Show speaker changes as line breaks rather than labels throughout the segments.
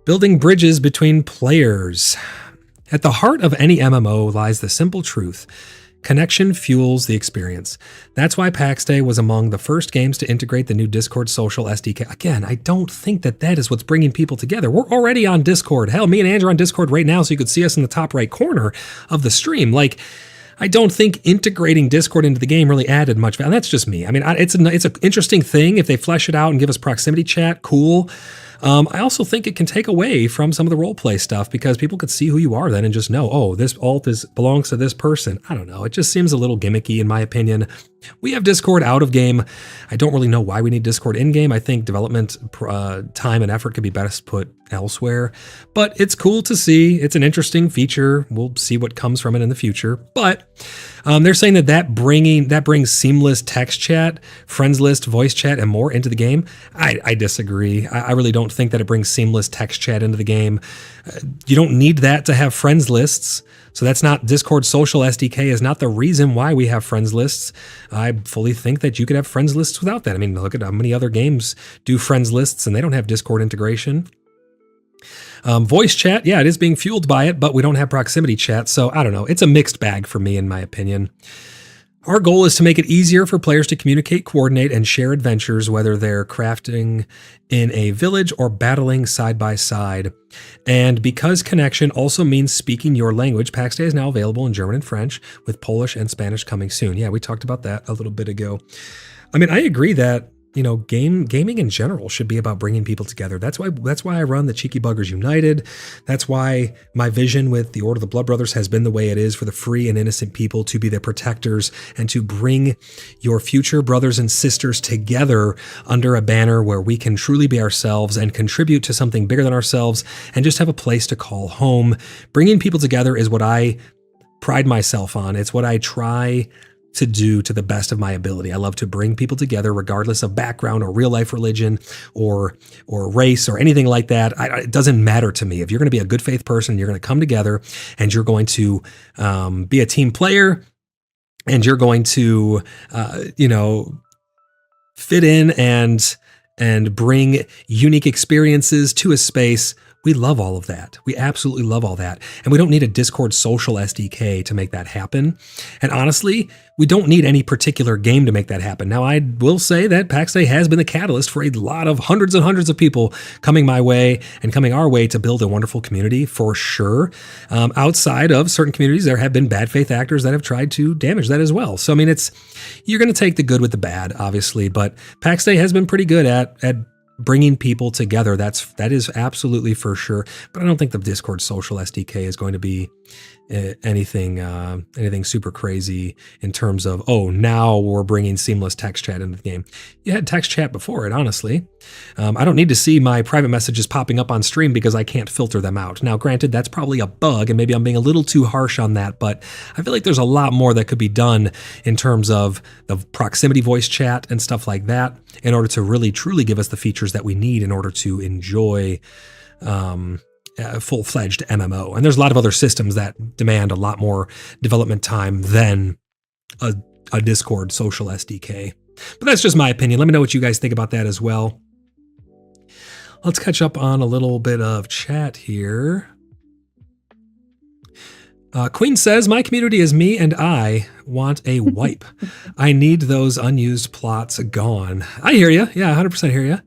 Building bridges between players. At the heart of any MMO lies the simple truth. Connection fuels the experience. That's why PAX Day was among the first games to integrate the new Discord social SDK. Again, I don't think that is what's bringing people together. We're already on Discord. Hell, me and Andrew are on Discord right now, so you could see us in the top right corner of the stream. Like, I don't think integrating Discord into the game really added much value. That's just me. I mean, it's an interesting thing. If they flesh it out and give us proximity chat, cool. I also think it can take away from some of the roleplay stuff because people could see who you are then and just know, oh, this alt belongs to this person. I don't know. It just seems a little gimmicky in my opinion. We have Discord out of game. I don't really know why we need Discord in game. I think development time and effort could be best put elsewhere, but it's cool to see. It's an interesting feature. We'll see what comes from it in the future. But they're saying that brings seamless text chat, friends list, voice chat, and more into the game. I disagree. I really don't think that it brings seamless text chat into the game. You don't need that to have friends lists. So that's not Discord social SDK is not the reason why we have friends lists. I fully think that you could have friends lists without that. I mean, look at how many other games do friends lists and they don't have Discord integration. Voice chat, yeah, it is being fueled by it, but we don't have proximity chat. So I don't know. It's a mixed bag for me, in my opinion. Our goal is to make it easier for players to communicate, coordinate, and share adventures, whether they're crafting in a village or battling side by side. And because connection also means speaking your language, PAX Day is now available in German and French, with Polish and Spanish coming soon. Yeah, we talked about that a little bit ago. I mean, I agree that, you know, gaming in general should be about bringing people together. That's why I run the Cheeky Buggers United. That's why my vision with the Order of the Blood Brothers has been the way it is, for the free and innocent people to be their protectors and to bring your future brothers and sisters together under a banner where we can truly be ourselves and contribute to something bigger than ourselves and just have a place to call home. Bringing people together is what I pride myself on. It's what I try to do to the best of my ability. I love to bring people together regardless of background or real life religion or race or anything like that. It doesn't matter to me. If you're going to be a good faith person, you're going to come together and you're going to be a team player and you're going to, fit in and bring unique experiences to a space. We love all of that. We absolutely love all that. And we don't need a Discord social SDK to make that happen. And honestly, we don't need any particular game to make that happen. Now, I will say that PAX Day has been the catalyst for a lot of hundreds and hundreds of people coming my way and coming our way to build a wonderful community, for sure. Outside of certain communities, there have been bad faith actors that have tried to damage that as well. So, I mean, you're going to take the good with the bad, obviously, but PAX Day has been pretty good at bringing people together. That is absolutely for sure. But I don't think the Discord social SDK is going to be anything super crazy in terms of, oh, now we're bringing seamless text chat into the game. You had text chat before it, honestly. I don't need to see my private messages popping up on stream because I can't filter them out. Now, granted, that's probably a bug, and maybe I'm being a little too harsh on that, but I feel like there's a lot more that could be done in terms of the proximity voice chat and stuff like that in order to really, truly give us the features that we need in order to enjoy full-fledged MMO. And there's a lot of other systems that demand a lot more development time than a Discord social SDK. But that's just my opinion. Let me know what you guys think about that as well. Let's catch up on a little bit of chat here. Queen says, my community is me and I want a wipe. I need those unused plots gone. I hear you. Yeah, 100% hear you.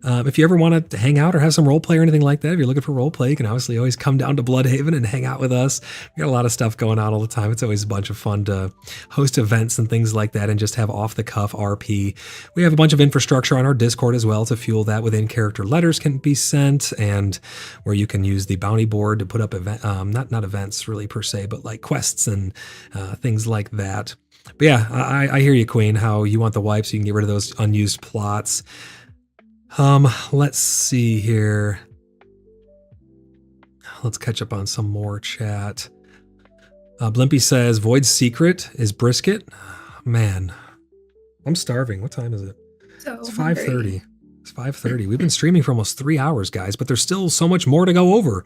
If you ever want to hang out or have some role play or anything like that, if you're looking for role play, you can obviously always come down to Bloodhaven and hang out with us. We got a lot of stuff going on all the time. It's always a bunch of fun to host events and things like that and just have off the cuff RP. We have a bunch of infrastructure on our Discord as well to fuel that. Within character letters can be sent, and where you can use the bounty board to put up not events really per se, but like quests and things like that. But yeah, I hear you, Queen, how you want the wipes so you can get rid of those unused plots. Let's see here. Let's catch up on some more chat. Blimpy says, Void's secret is brisket. Man, I'm starving. What time is it? It's 5:30. It's 5:30. We've been streaming for almost 3 hours, guys, but there's still so much more to go over.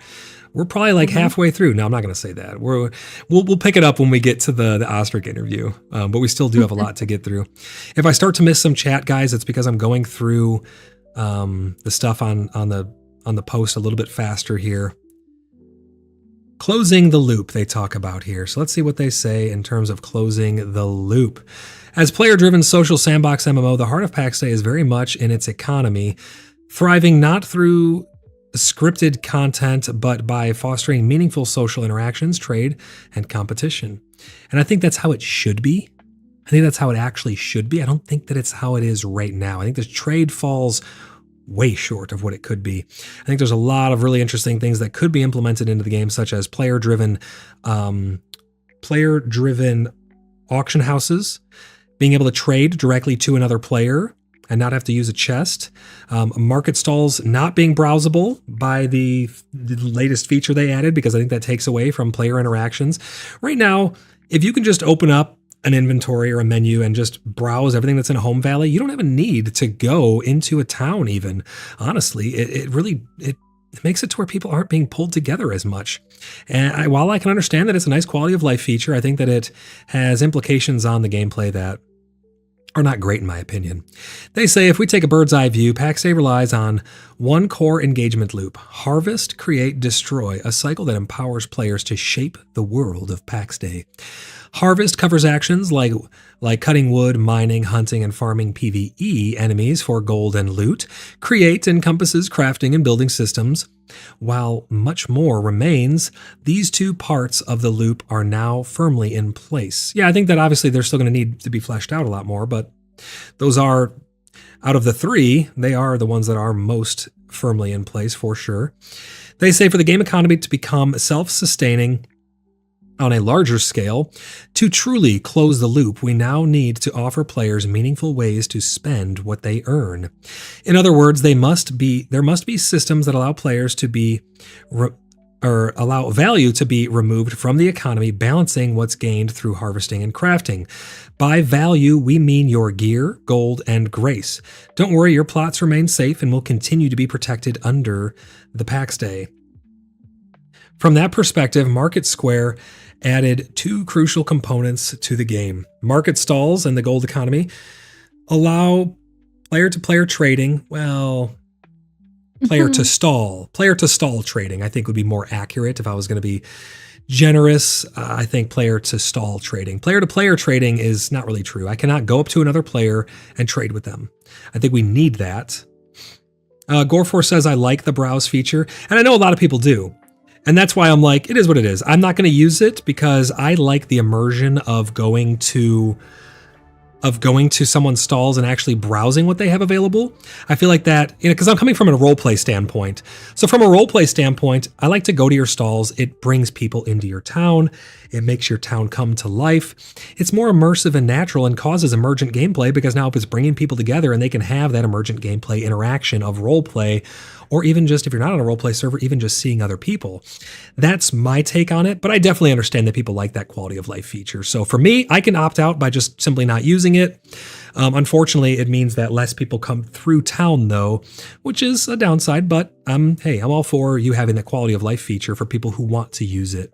We're probably like halfway through. No, I'm not going to say that. We'll pick it up when we get to the Ostrich interview, but we still do have a lot to get through. If I start to miss some chat, guys, it's because I'm going through the stuff on the on the post a little bit faster here. Closing the loop, they talk about here. So let's see what they say in terms of closing the loop. As player-driven social sandbox MMO, the heart of PAX Day is very much in its economy, thriving not through scripted content, but by fostering meaningful social interactions, trade, and competition. And I think that's how it should be. I think that's how it actually should be. I don't think that it's how it is right now. I think the trade falls way short of what it could be. I think there's a lot of really interesting things that could be implemented into the game, such as player-driven auction houses, being able to trade directly to another player and not have to use a chest, market stalls not being browsable by the latest feature they added, because I think that takes away from player interactions. Right now, if you can just open up an inventory or a menu and just browse everything that's in a home valley, you don't have a need to go into a town even. Honestly, it makes it to where people aren't being pulled together as much. And while I can understand that it's a nice quality of life feature, I think that it has implications on the gameplay that are not great in my opinion. They say if we take a bird's eye view, PAX Day relies on one core engagement loop: harvest, create, destroy, a cycle that empowers players to shape the world of PAX Day. Harvest covers actions like cutting wood, mining, hunting, and farming PvE enemies for gold and loot. Create encompasses crafting and building systems. While much more remains, these two parts of the loop are now firmly in place. Yeah, I think that obviously they're still going to need to be fleshed out a lot more, but those are, out of the three, they are the ones that are most firmly in place for sure. They say for the game economy to become self-sustaining on a larger scale, to truly close the loop, we now need to offer players meaningful ways to spend what they earn. In other words, there must be systems that allow players to be allow value to be removed from the economy, balancing what's gained through harvesting and crafting. By value, we mean your gear, gold, and grace. Don't worry, your plots remain safe and will continue to be protected under the PAX Day. From that perspective, Market Square added two crucial components to the game. Market stalls and the gold economy allow player-to-player trading, player-to-stall trading, I think would be more accurate if I was going to be generous. I think player-to-stall trading. Player-to-player trading is not really true. I cannot go up to another player and trade with them. I think we need that. Gore4 says, I like the browse feature, and I know a lot of people do. And that's why I'm like, it is what it is. I'm not going to use it because I like the immersion of going to someone's stalls and actually browsing what they have available. I feel like that, because I'm coming from a roleplay standpoint. So from a roleplay standpoint, I like to go to your stalls. It brings people into your town. It makes your town come to life. It's more immersive and natural and causes emergent gameplay because now it's bringing people together and they can have that emergent gameplay interaction of roleplay, or even just if you're not on a roleplay server, even just seeing other people. That's my take on it, but I definitely understand that people like that quality of life feature. So for me, I can opt out by just simply not using it. Unfortunately, it means that less people come through town though, which is a downside, but hey, I'm all for you having that quality of life feature for people who want to use it.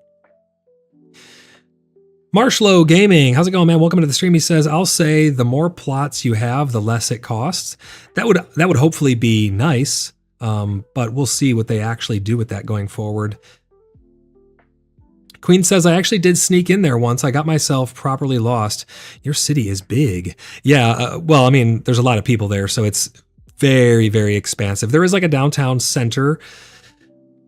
Marshlow Gaming, how's it going, man? Welcome to the stream. He says, I'll say the more plots you have, the less it costs. That would hopefully be nice. But we'll see what they actually do with that going forward. Queen says, I actually did sneak in there once. I got myself properly lost. Your city is big. Yeah, well, I mean, there's a lot of people there, so it's very, very expansive. There is like a downtown center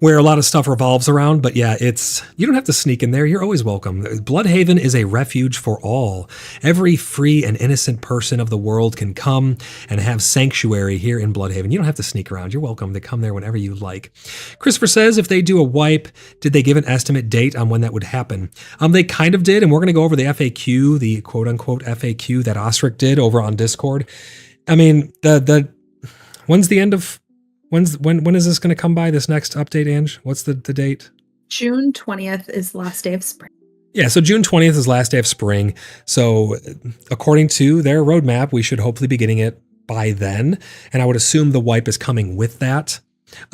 where a lot of stuff revolves around, but yeah, you don't have to sneak in there. You're always welcome. Bloodhaven is a refuge for all. Every free and innocent person of the world can come and have sanctuary here in Bloodhaven. You don't have to sneak around. You're welcome to come there whenever you like. Christopher says, if they do a wipe, did they give an estimate date on when that would happen? They kind of did, and we're going to go over the FAQ, the quote-unquote FAQ that Ostrich did over on Discord. I mean, when's the end of... When is this going to come by, this next update, Ange? What's the date?
June 20th is last day of spring.
Yeah, so June 20th is last day of spring. So according to their roadmap, we should hopefully be getting it by then. And I would assume the wipe is coming with that.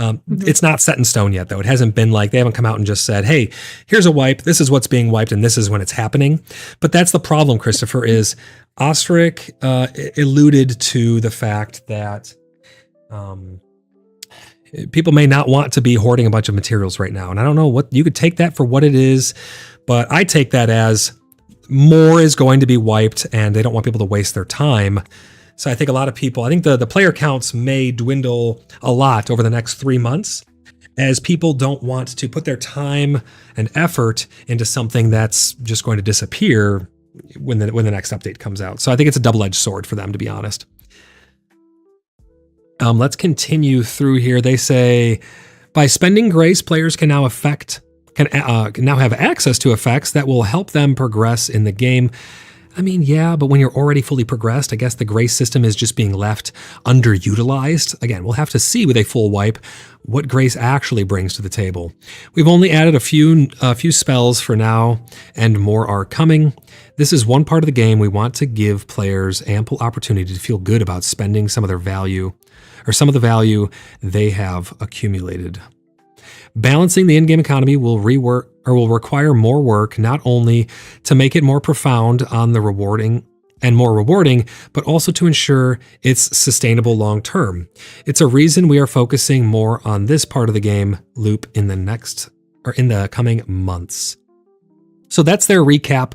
It's not set in stone yet, though. It hasn't been like, they haven't come out and just said, hey, here's a wipe. This is what's being wiped and this is when it's happening. But that's the problem, Christopher, is Ostrich alluded to the fact that... People may not want to be hoarding a bunch of materials right now. And I don't know what you could take that for what it is, but I take that as more is going to be wiped and they don't want people to waste their time. So I think a lot of people, I think the player counts may dwindle a lot over the next 3 months as people don't want to put their time and effort into something that's just going to disappear when the next update comes out. So I think it's a double-edged sword for them, to be honest. Let's continue through here. They say, by spending grace, players can now have access to effects that will help them progress in the game. I mean, yeah, but when you're already fully progressed, I guess the grace system is just being left underutilized. Again, we'll have to see with a full wipe what grace actually brings to the table. We've only added a few spells for now, and more are coming. This is one part of the game we want to give players ample opportunity to feel good about spending some of their value, or some of the value they have accumulated. Balancing the in-game economy will require more work, not only to make it more profound on the rewarding, but also to ensure it's sustainable long term. It's a reason we are focusing more on this part of the game loop in the coming months. So that's their recap